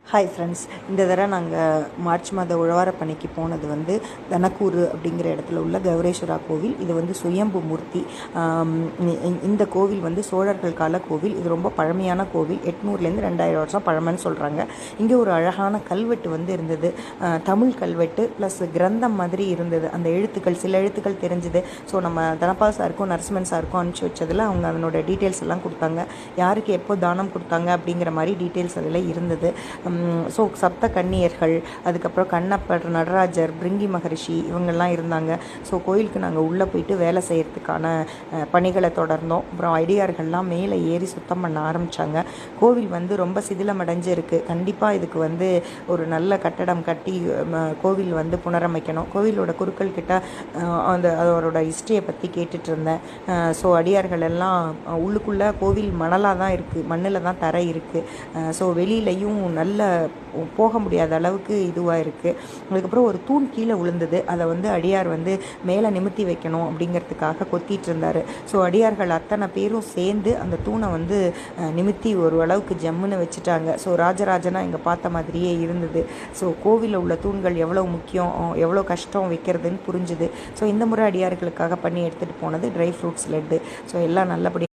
Hi friends, இந்த தடவை நாங்கள் மார்ச் மாத உழவார பணிக்கு போனது வந்து தனக்கூர் அப்படிங்கிற இடத்துல உள்ள கௌரேஸ்வரா கோவில். இது வந்து சுயம்பு மூர்த்தி. இந்த கோவில் வந்து சோழர்கள் கால கோவில். இது ரொம்ப பழமையான கோவில். 800லேருந்து 2000 வருஷம் பழமைன்னு சொல்கிறாங்க. இங்கே ஒரு அழகான கல்வெட்டு வந்து இருந்தது. தமிழ் கல்வெட்டு ப்ளஸ் கிரந்தம் மாதிரி இருந்தது. அந்த எழுத்துக்கள், சில எழுத்துக்கள் தெரிஞ்சுது. ஸோ நம்ம தனபால் சாருக்கும் நரசிம்மன் சாருக்கும் அனுப்பிச்சி வச்சதில் அவங்க அதனோட டீட்டெயில்ஸ் எல்லாம் கொடுத்தாங்க. யாருக்கு எப்போ தானம் கொடுத்தாங்க அப்படிங்கிற மாதிரி டீட்டெயில்ஸ் அதில் இருந்தது. ஸோ சப்த கன்னியர்கள், அதுக்கப்புறம் கண்ணப்பர், நடராஜர், பிரிங்கி மகரிஷி இவங்கெல்லாம் இருந்தாங்க. ஸோ கோயிலுக்கு நாங்கள் உள்ளே போயிட்டு வேலை செய்கிறதுக்கான பணிகளை தொடர்ந்தோம். அப்புறம் அடியார்கள்லாம் மேலே ஏறி சுத்தம் பண்ண ஆரம்பித்தாங்க. கோவில் வந்து ரொம்ப சிதிலமடைஞ்சு இருக்குது. கண்டிப்பாக இதுக்கு வந்து ஒரு நல்ல கட்டடம் கட்டி கோவில் வந்து புனரமைக்கணும். கோவிலோட குருக்கள் கிட்ட அதோட ஹிஸ்ட்ரியை பற்றி கேட்டுட்டு இருந்தேன். ஸோ அடியார்கள் எல்லாம் உள்ளுக்குள்ளே கோவில் மணலாக தான் இருக்குது, மண்ணில் தான் தரை இருக்குது. ஸோ வெளியிலையும் நல்ல போக முடியாத அளவுக்கு இதுவாக இருக்குது. அதுக்கப்புறம் ஒரு தூண் கீழே விழுந்தது. அதை வந்து அடியார் வந்து மேலே நிமித்தி வைக்கணும் அப்படிங்கிறதுக்காக கொத்திட்டு இருந்தார். ஸோ அடியார்கள் அத்தனை பேரும் சேர்ந்து அந்த தூணை வந்து நிமித்தி ஒரு அளவுக்கு ஜம்முன்னு வச்சுட்டாங்க. ஸோ ராஜராஜனாக இங்கே பார்த்த மாதிரியே இருந்தது. ஸோ கோவிலில் உள்ள தூண்கள் எவ்வளோ முக்கியம், எவ்வளோ கஷ்டம் வைக்கிறதுன்னு புரிஞ்சுது. ஸோ இந்த முறை அடியார்களுக்காக பண்ணி எடுத்துகிட்டு போனது ட்ரை ஃப்ரூட்ஸ் லட்டு. ஸோ எல்லாம் நல்லபடியாக